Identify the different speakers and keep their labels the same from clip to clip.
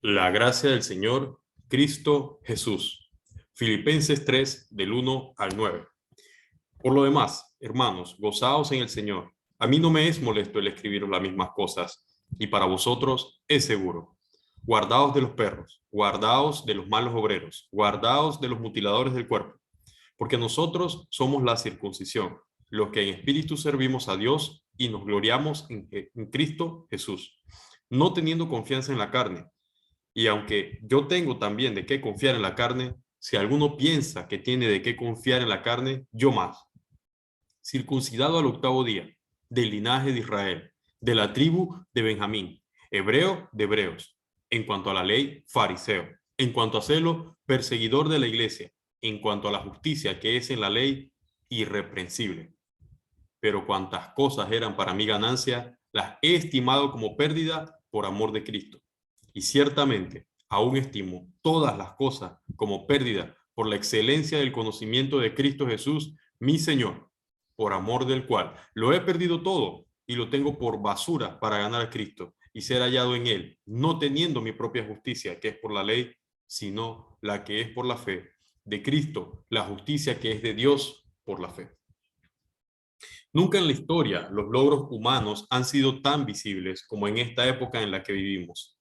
Speaker 1: La gracia del Señor Cristo Jesús. Filipenses 3, del 1 al 9. Por lo demás, hermanos, gozaos en el Señor. A mí no me es molesto el escribiros las mismas cosas, y para vosotros es seguro. Guardaos de los perros, guardaos de los malos obreros, guardaos de los mutiladores del cuerpo, porque nosotros somos la circuncisión, los que en espíritu servimos a Dios y nos gloriamos en Cristo Jesús, no teniendo confianza en la carne. Y aunque yo tengo también de qué confiar en la carne, si alguno piensa que tiene de qué confiar en la carne, yo más. Circuncidado al octavo día, del linaje de Israel, de la tribu de Benjamín, hebreo de hebreos, en cuanto a la ley, fariseo, en cuanto a celo, perseguidor de la iglesia, en cuanto a la justicia que es en la ley, irreprensible. Pero cuantas cosas eran para mi ganancia, las he estimado como pérdida por amor de Cristo. Y ciertamente aún estimo todas las cosas como pérdida por la excelencia del conocimiento de Cristo Jesús, mi Señor, por amor del cual lo he perdido todo y lo tengo por basura para ganar a Cristo y ser hallado en él, no teniendo mi propia justicia, que es por la ley, sino la que es por la fe de Cristo, la justicia que es de Dios por la fe. Nunca en la historia los logros humanos han sido tan visibles como en esta época en la que vivimos.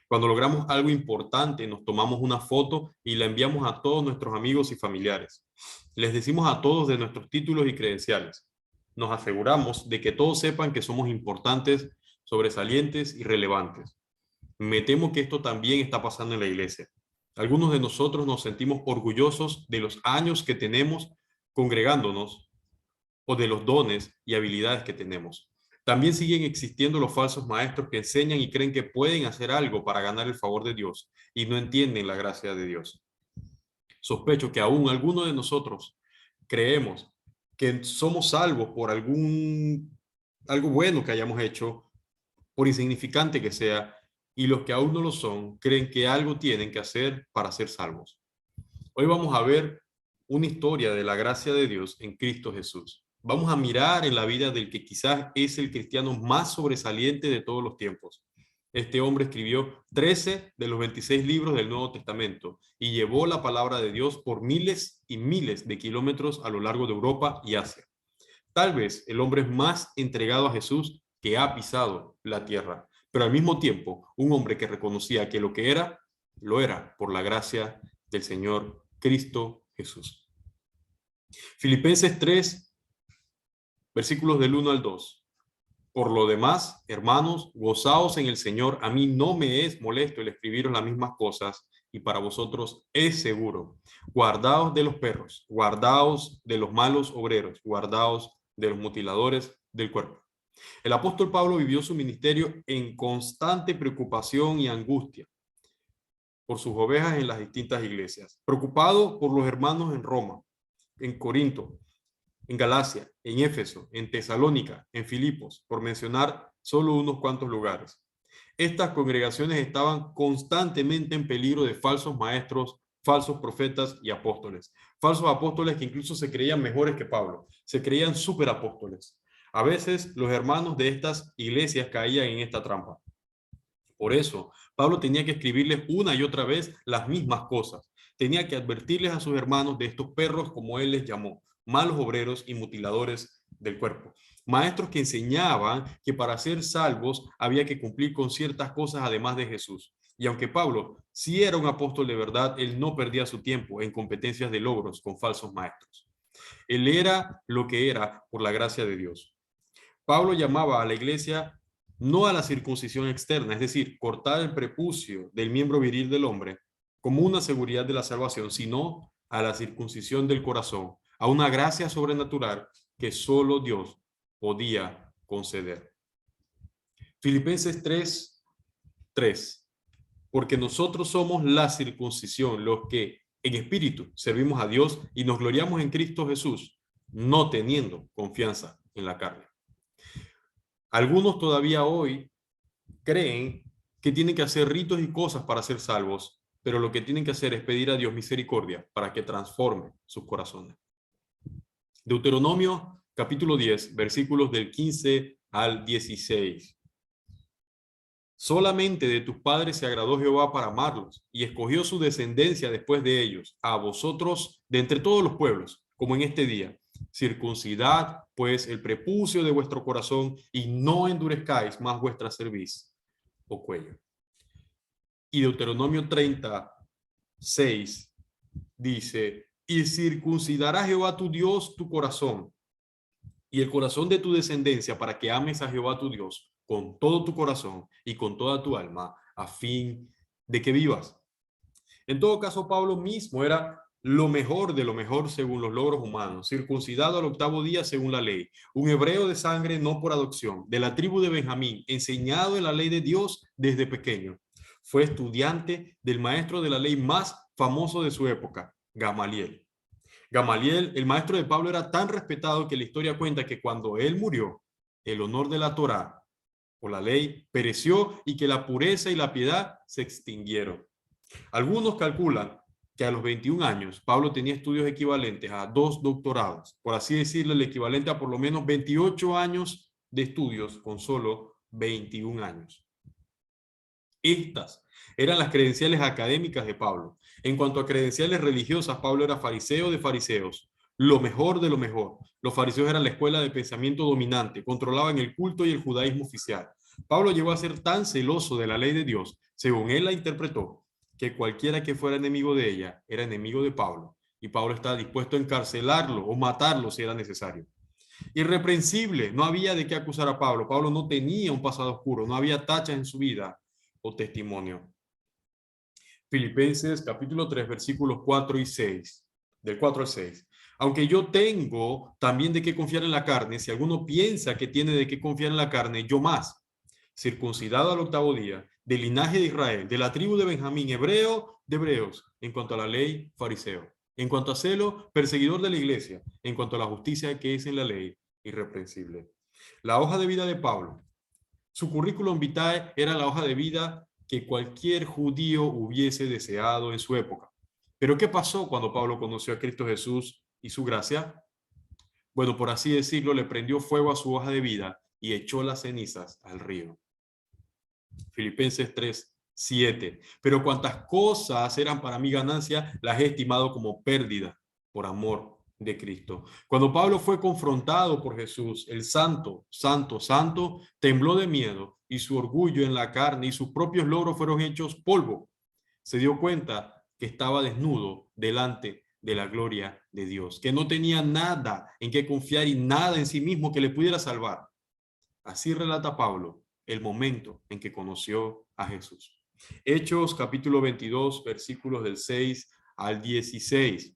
Speaker 1: Cuando logramos algo importante, nos tomamos una foto y la enviamos a todos nuestros amigos y familiares. Les decimos a todos de nuestros títulos y credenciales. Nos aseguramos de que todos sepan que somos importantes, sobresalientes y relevantes. Me temo que esto también está pasando en la iglesia. Algunos de nosotros nos sentimos orgullosos de los años que tenemos congregándonos o de los dones y habilidades que tenemos. También siguen existiendo los falsos maestros que enseñan y creen que pueden hacer algo para ganar el favor de Dios y no entienden la gracia de Dios. Sospecho que aún algunos de nosotros creemos que somos salvos por algo bueno que hayamos hecho, por insignificante que sea, y los que aún no lo son creen que algo tienen que hacer para ser salvos. Hoy vamos a ver una historia de la gracia de Dios en Cristo Jesús. Vamos a mirar en la vida del que quizás es el cristiano más sobresaliente de todos los tiempos. Este hombre escribió 13 de los 26 libros del Nuevo Testamento y llevó la palabra de Dios por miles y miles de kilómetros a lo largo de Europa y Asia. Tal vez el hombre más entregado a Jesús que ha pisado la tierra, pero al mismo tiempo un hombre que reconocía que lo que era, lo era por la gracia del Señor Cristo Jesús. Filipenses 3, versículos del 1 al 2. Por lo demás, hermanos, gozaos en el Señor. A mí no me es molesto el escribiros las mismas cosas y para vosotros es seguro. Guardaos de los perros, guardaos de los malos obreros, guardaos de los mutiladores del cuerpo. El apóstol Pablo vivió su ministerio en constante preocupación y angustia por sus ovejas en las distintas iglesias, preocupado por los hermanos en Roma, en Corinto, en Galacia, en Éfeso, en Tesalónica, en Filipos, por mencionar solo unos cuantos lugares. Estas congregaciones estaban constantemente en peligro de falsos maestros, falsos profetas y apóstoles. Falsos apóstoles que incluso se creían mejores que Pablo, se creían superapóstoles. A veces los hermanos de estas iglesias caían en esta trampa. Por eso, Pablo tenía que escribirles una y otra vez las mismas cosas. Tenía que advertirles a sus hermanos de estos perros, como él les llamó, malos obreros y mutiladores del cuerpo. Maestros que enseñaban que para ser salvos había que cumplir con ciertas cosas además de Jesús. Y aunque Pablo sí era un apóstol de verdad, él no perdía su tiempo en competencias de logros con falsos maestros. Él era lo que era por la gracia de Dios. Pablo llamaba a la iglesia no a la circuncisión externa, es decir, cortar el prepucio del miembro viril del hombre como una seguridad de la salvación, sino a la circuncisión del corazón, a una gracia sobrenatural que solo Dios podía conceder. Filipenses 3:3. Porque nosotros somos la circuncisión, los que en espíritu servimos a Dios y nos gloriamos en Cristo Jesús, no teniendo confianza en la carne. Algunos todavía hoy creen que tienen que hacer ritos y cosas para ser salvos, pero lo que tienen que hacer es pedir a Dios misericordia para que transforme sus corazones. Deuteronomio capítulo 10, versículos del 15 al 16. Solamente de tus padres se agradó Jehová para amarlos, y escogió su descendencia después de ellos, a vosotros de entre todos los pueblos, como en este día. Circuncidad, pues, el prepucio de vuestro corazón, y no endurezcáis más vuestra cerviz o cuello. Y Deuteronomio 36 dice, y circuncidará Jehová tu Dios tu corazón y el corazón de tu descendencia para que ames a Jehová tu Dios con todo tu corazón y con toda tu alma, a fin de que vivas. En todo caso, Pablo mismo era lo mejor de lo mejor según los logros humanos, circuncidado al octavo día según la ley, un hebreo de sangre no por adopción, de la tribu de Benjamín, enseñado en la ley de Dios desde pequeño. Fue estudiante del maestro de la ley más famoso de su época, Gamaliel. Gamaliel, el maestro de Pablo, era tan respetado que la historia cuenta que cuando él murió, el honor de la Torá o la ley pereció y que la pureza y la piedad se extinguieron. Algunos calculan que a los 21 años Pablo tenía estudios equivalentes a 2 doctorados, por así decirlo, el equivalente a por lo menos 28 años de estudios con solo 21 años. Estas eran las credenciales académicas de Pablo. En cuanto a credenciales religiosas, Pablo era fariseo de fariseos, lo mejor de lo mejor. Los fariseos eran la escuela de pensamiento dominante, controlaban el culto y el judaísmo oficial. Pablo llegó a ser tan celoso de la ley de Dios, según él la interpretó, que cualquiera que fuera enemigo de ella era enemigo de Pablo, y Pablo estaba dispuesto a encarcelarlo o matarlo si era necesario. Irreprensible, no había de qué acusar a Pablo. Pablo no tenía un pasado oscuro, no había tachas en su vida o testimonio. Filipenses capítulo 3 versículos 4 y 6, del 4 al 6. Aunque yo tengo también de qué confiar en la carne, si alguno piensa que tiene de qué confiar en la carne, yo más, circuncidado al octavo día, del linaje de Israel, de la tribu de Benjamín, hebreo de hebreos, en cuanto a la ley, fariseo, en cuanto a celo, perseguidor de la iglesia, en cuanto a la justicia que es en la ley, irreprensible. La hoja de vida de Pablo. Su currículum vitae era la hoja de vida que cualquier judío hubiese deseado en su época. Pero ¿qué pasó cuando Pablo conoció a Cristo Jesús y su gracia? Bueno, por así decirlo, le prendió fuego a su hoja de vida y echó las cenizas al río. Filipenses 3, 7. Pero cuantas cosas eran para mi ganancia, las he estimado como pérdida por amor de Cristo. Cuando Pablo fue confrontado por Jesús, el santo, santo, santo, tembló de miedo y su orgullo en la carne y sus propios logros fueron hechos polvo. Se dio cuenta que estaba desnudo delante de la gloria de Dios, que no tenía nada en qué confiar y nada en sí mismo que le pudiera salvar. Así relata Pablo el momento en que conoció a Jesús. Hechos capítulo 22, versículos del 6 al 16.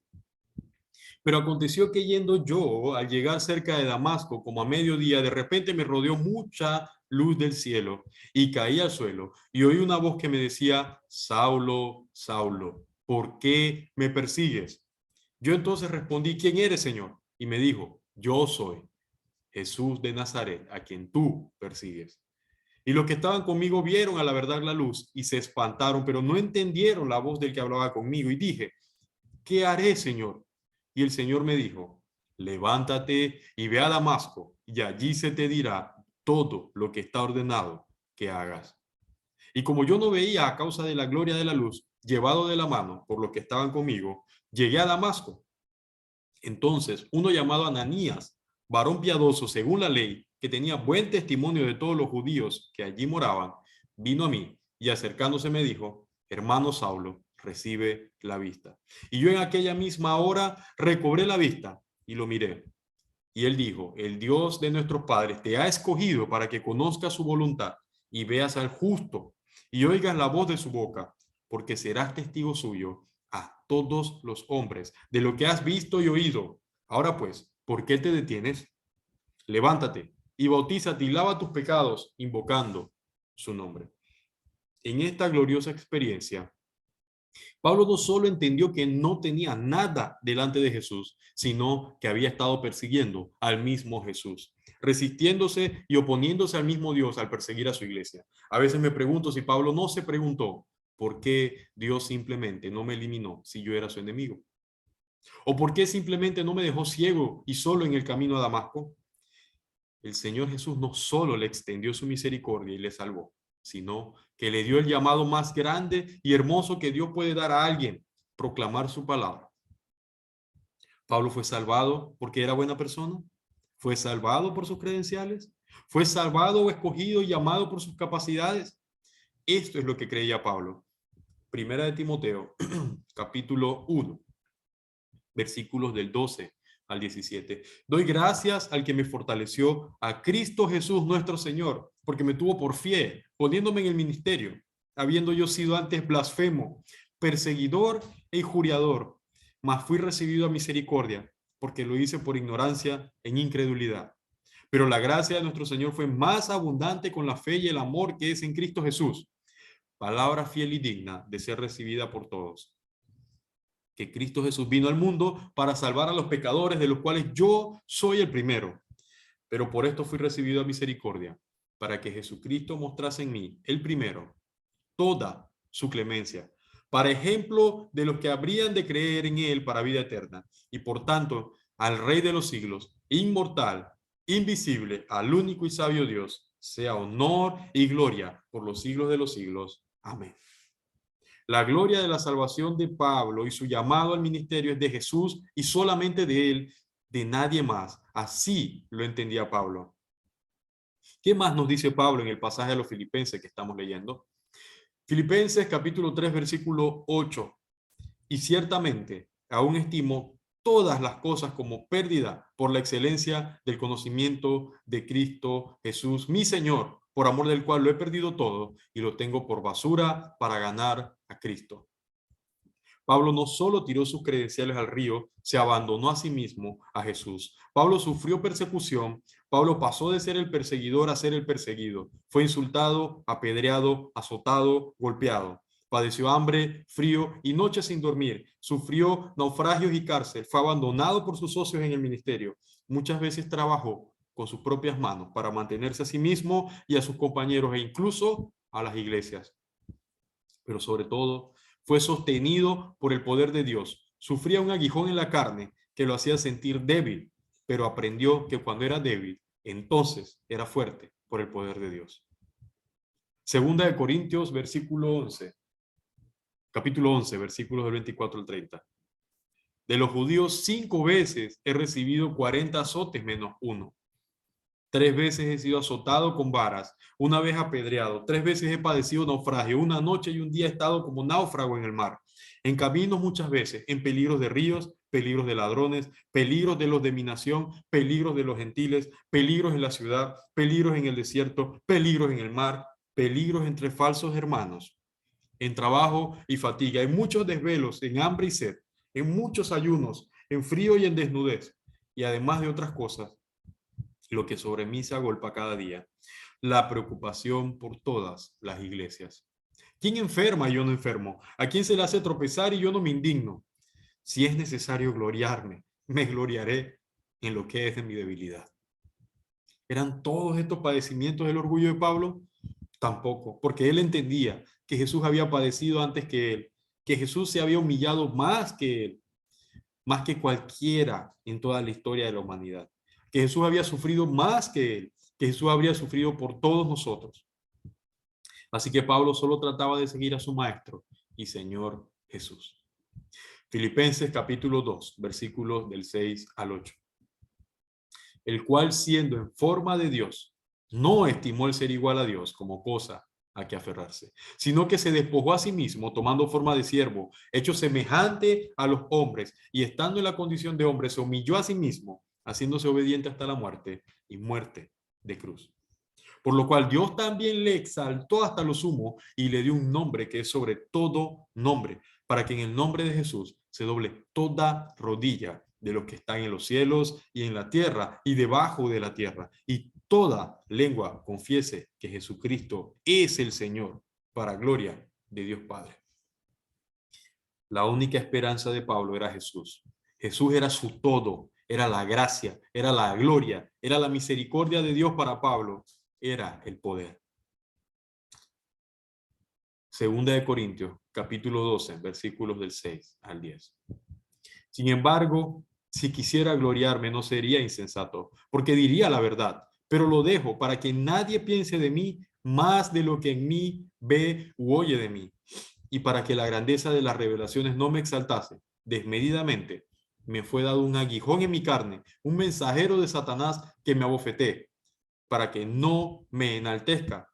Speaker 1: Pero aconteció que yendo yo, al llegar cerca de Damasco, como a mediodía, de repente me rodeó mucha luz del cielo y caí al suelo y oí una voz que me decía, Saulo, Saulo, ¿por qué me persigues? Yo entonces respondí, ¿quién eres, Señor? Y me dijo, yo soy Jesús de Nazaret, a quien tú persigues. Y los que estaban conmigo vieron a la verdad la luz y se espantaron, pero no entendieron la voz del que hablaba conmigo. Y dije, ¿qué haré, Señor? Y el Señor me dijo, levántate y ve a Damasco, y allí se te dirá todo lo que está ordenado que hagas. Y como yo no veía a causa de la gloria de la luz, llevado de la mano por los que estaban conmigo, llegué a Damasco. Entonces, uno llamado Ananías, varón piadoso según la ley, que tenía buen testimonio de todos los judíos que allí moraban, vino a mí y acercándose me dijo, hermano Saulo, recibe la vista. Y yo en aquella misma hora recobré la vista y lo miré. Y él dijo, el Dios de nuestros padres te ha escogido para que conozcas su voluntad y veas al justo y oigas la voz de su boca, porque serás testigo suyo a todos los hombres de lo que has visto y oído. Ahora pues, ¿por qué te detienes? Levántate y bautízate y lava tus pecados, invocando su nombre. En esta gloriosa experiencia, Pablo no solo entendió que no tenía nada delante de Jesús, sino que había estado persiguiendo al mismo Jesús, resistiéndose y oponiéndose al mismo Dios al perseguir a su iglesia. A veces me pregunto si Pablo no se preguntó por qué Dios simplemente no me eliminó si yo era su enemigo. ¿O por qué simplemente no me dejó ciego y solo en el camino a Damasco? El Señor Jesús no solo le extendió su misericordia y le salvó, sino que le dio el llamado más grande y hermoso que Dios puede dar a alguien: proclamar su palabra. Pablo fue salvado porque era buena persona. Fue salvado por sus credenciales. Fue salvado o escogido y llamado por sus capacidades. Esto es lo que creía Pablo. Primera de Timoteo, capítulo 1, versículos del 12 al 17. Doy gracias al que me fortaleció, a Cristo Jesús nuestro Señor, porque me tuvo por fiel, poniéndome en el ministerio, habiendo yo sido antes blasfemo, perseguidor e injuriador, mas fui recibido a misericordia, porque lo hice por ignorancia en incredulidad. Pero la gracia de nuestro Señor fue más abundante con la fe y el amor que es en Cristo Jesús. Palabra fiel y digna de ser recibida por todos. Que Cristo Jesús vino al mundo para salvar a los pecadores, de los cuales yo soy el primero. Pero por esto fui recibido a misericordia, para que Jesucristo mostrase en mí, el primero, toda su clemencia, para ejemplo de los que habrían de creer en él para vida eterna. Y por tanto, al Rey de los siglos, inmortal, invisible, al único y sabio Dios, sea honor y gloria por los siglos de los siglos. Amén. La gloria de la salvación de Pablo y su llamado al ministerio es de Jesús y solamente de él, de nadie más. Así lo entendía Pablo. ¿Qué más nos dice Pablo en el pasaje de los Filipenses que estamos leyendo? Filipenses capítulo 3, versículo 8. Y ciertamente aún estimo todas las cosas como pérdida por la excelencia del conocimiento de Cristo Jesús, mi Señor, por amor del cual lo he perdido todo y lo tengo por basura para ganar a Cristo. Pablo no solo tiró sus credenciales al río, se abandonó a sí mismo a Jesús. Pablo sufrió persecución. Pablo pasó de ser el perseguidor a ser el perseguido. Fue insultado, apedreado, azotado, golpeado. Padeció hambre, frío y noches sin dormir. Sufrió naufragios y cárcel. Fue abandonado por sus socios en el ministerio. Muchas veces trabajó con sus propias manos para mantenerse a sí mismo y a sus compañeros e incluso a las iglesias. Pero sobre todo, fue sostenido por el poder de Dios. Sufría un aguijón en la carne que lo hacía sentir débil, pero aprendió que cuando era débil, entonces era fuerte por el poder de Dios. Segunda de Corintios, capítulo 11, versículos del 24 al 30. De los judíos 5 veces he recibido 40 azotes menos uno. 3 veces he sido azotado con varas, 1 vez apedreado, 3 veces he padecido naufragio, 1 noche y 1 día he estado como náufrago en el mar, en caminos muchas veces, en peligros de ríos, peligros de ladrones, peligros de los de mi nación, peligros de los gentiles, peligros en la ciudad, peligros en el desierto, peligros en el mar, peligros entre falsos hermanos, en trabajo y fatiga, en muchos desvelos, en hambre y sed, en muchos ayunos, en frío y en desnudez, y además de otras cosas, lo que sobre mí se agolpa cada día, la preocupación por todas las iglesias. ¿Quién enferma y yo no enfermo? ¿A quién se le hace tropezar y yo no me indigno? Si es necesario gloriarme, me gloriaré en lo que es de mi debilidad. ¿Eran todos estos padecimientos del orgullo de Pablo? Tampoco, porque él entendía que Jesús había padecido antes que él, que Jesús se había humillado más que él, más que cualquiera en toda la historia de la humanidad, que Jesús había sufrido más que él, que Jesús habría sufrido por todos nosotros. Así que Pablo solo trataba de seguir a su maestro y Señor Jesús. Filipenses capítulo 2, versículos del 6 al 8. El cual, siendo en forma de Dios, no estimó el ser igual a Dios como cosa a que aferrarse, sino que se despojó a sí mismo, tomando forma de siervo, hecho semejante a los hombres, y estando en la condición de hombre, se humilló a sí mismo, haciéndose obediente hasta la muerte y muerte de cruz. Por lo cual Dios también le exaltó hasta lo sumo y le dio un nombre que es sobre todo nombre, para que en el nombre de Jesús se doble toda rodilla de los que están en los cielos y en la tierra y debajo de la tierra, y toda lengua confiese que Jesucristo es el Señor, para gloria de Dios Padre. La única esperanza de Pablo era Jesús. Jesús era su todo, era la gracia, era la gloria, era la misericordia de Dios para Pablo, era el poder. Segunda de Corintios, capítulo 12, versículos del 6 al 10. Sin embargo, si quisiera gloriarme, no sería insensato, porque diría la verdad, pero lo dejo para que nadie piense de mí más de lo que en mí ve u oye de mí. Y para que la grandeza de las revelaciones no me exaltase desmedidamente, me fue dado un aguijón en mi carne, un mensajero de Satanás que me abofetee, para que no me enaltezca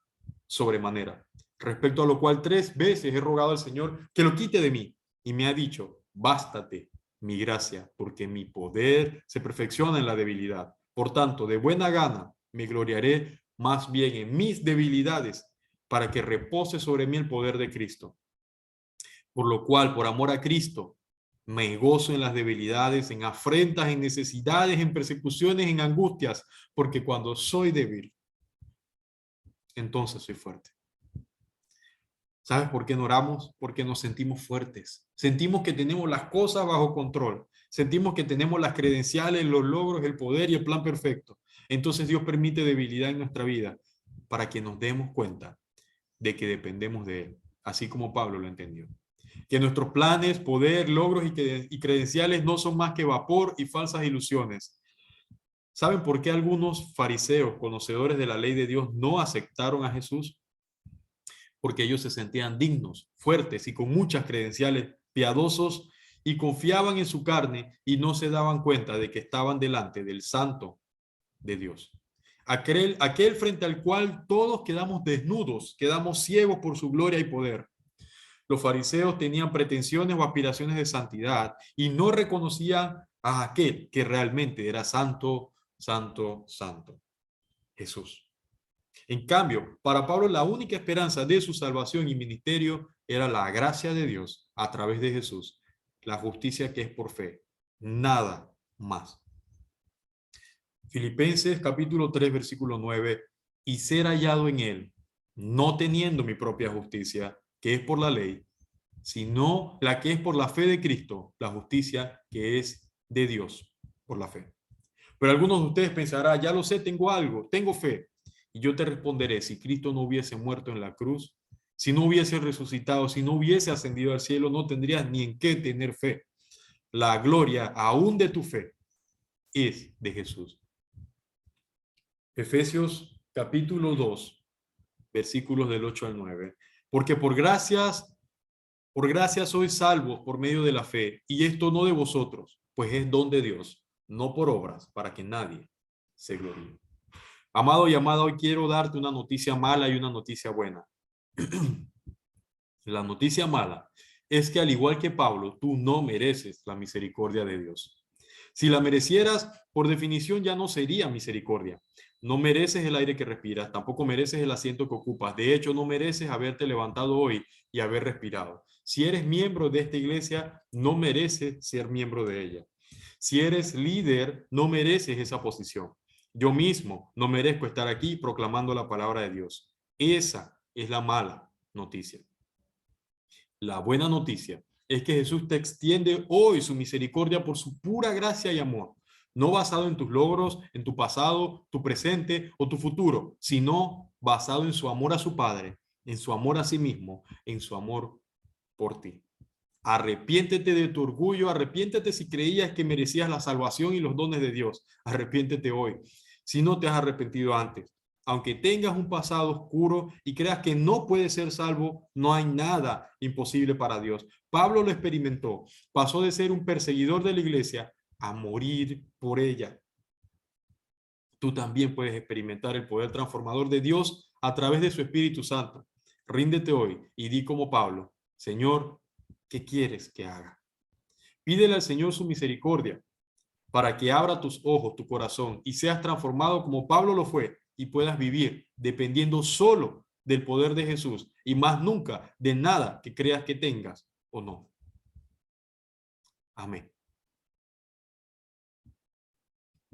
Speaker 1: sobremanera. Respecto a lo cual 3 veces he rogado al Señor que lo quite de mí, y me ha dicho, bástate mi gracia, porque mi poder se perfecciona en la debilidad. Por tanto, de buena gana me gloriaré más bien en mis debilidades, para que repose sobre mí el poder de Cristo. Por lo cual, por amor a Cristo, me gozo en las debilidades, en afrentas, en necesidades, en persecuciones, en angustias, porque cuando soy débil, entonces soy fuerte. ¿Sabes por qué no oramos? Porque nos sentimos fuertes. Sentimos que tenemos las cosas bajo control. Sentimos que tenemos las credenciales, los logros, el poder y el plan perfecto. Entonces Dios permite debilidad en nuestra vida para que nos demos cuenta de que dependemos de Él, así como Pablo lo entendió. Que nuestros planes, poder, logros y credenciales no son más que vapor y falsas ilusiones. ¿Saben por qué algunos fariseos, conocedores de la ley de Dios, no aceptaron a Jesús? Porque ellos se sentían dignos, fuertes y con muchas credenciales, piadosos, y confiaban en su carne y no se daban cuenta de que estaban delante del Santo de Dios. Aquel frente al cual todos quedamos desnudos, quedamos ciegos por su gloria y poder. Los fariseos tenían pretensiones o aspiraciones de santidad y no reconocían a aquel que realmente era santo, santo, santo, Jesús. En cambio, para Pablo la única esperanza de su salvación y ministerio era la gracia de Dios a través de Jesús, la justicia que es por fe, nada más. Filipenses capítulo 3, versículo 9, y ser hallado en él, no teniendo mi propia justicia, que es por la ley, sino la que es por la fe de Cristo, la justicia que es de Dios por la fe. Pero algunos de ustedes pensarán, ya lo sé, tengo algo, tengo fe. Y yo te responderé, si Cristo no hubiese muerto en la cruz, si no hubiese resucitado, si no hubiese ascendido al cielo, no tendrías ni en qué tener fe. La gloria aún de tu fe es de Jesús. Efesios capítulo 2, versículos del 8 al 9. Porque por gracia sois salvos por medio de la fe, y esto no de vosotros, pues es don de Dios, no por obras, para que nadie se gloríe. Amado y amada, hoy quiero darte una noticia mala y una noticia buena. La noticia mala es que al igual que Pablo, tú no mereces la misericordia de Dios. Si la merecieras, por definición ya no sería misericordia. No mereces el aire que respiras, tampoco mereces el asiento que ocupas. De hecho, no mereces haberte levantado hoy y haber respirado. Si eres miembro de esta iglesia, no mereces ser miembro de ella. Si eres líder, no mereces esa posición. Yo mismo no merezco estar aquí proclamando la palabra de Dios. Esa es la mala noticia. La buena noticia es que Jesús te extiende hoy su misericordia por su pura gracia y amor, no basado en tus logros, en tu pasado, tu presente o tu futuro, sino basado en su amor a su Padre, en su amor a sí mismo, en su amor por ti. Arrepiéntete de tu orgullo, arrepiéntete si creías que merecías la salvación y los dones de Dios. Arrepiéntete hoy, si no te has arrepentido antes. Aunque tengas un pasado oscuro y creas que no puedes ser salvo, no hay nada imposible para Dios. Pablo lo experimentó. Pasó de ser un perseguidor de la iglesia a morir por ella. Tú también puedes experimentar el poder transformador de Dios a través de su Espíritu Santo. Ríndete hoy y di como Pablo, Señor, ¿qué quieres que haga? Pídele al Señor su misericordia para que abra tus ojos, tu corazón y seas transformado como Pablo lo fue y puedas vivir dependiendo solo del poder de Jesús y más nunca de nada que creas que tengas o no. Amén.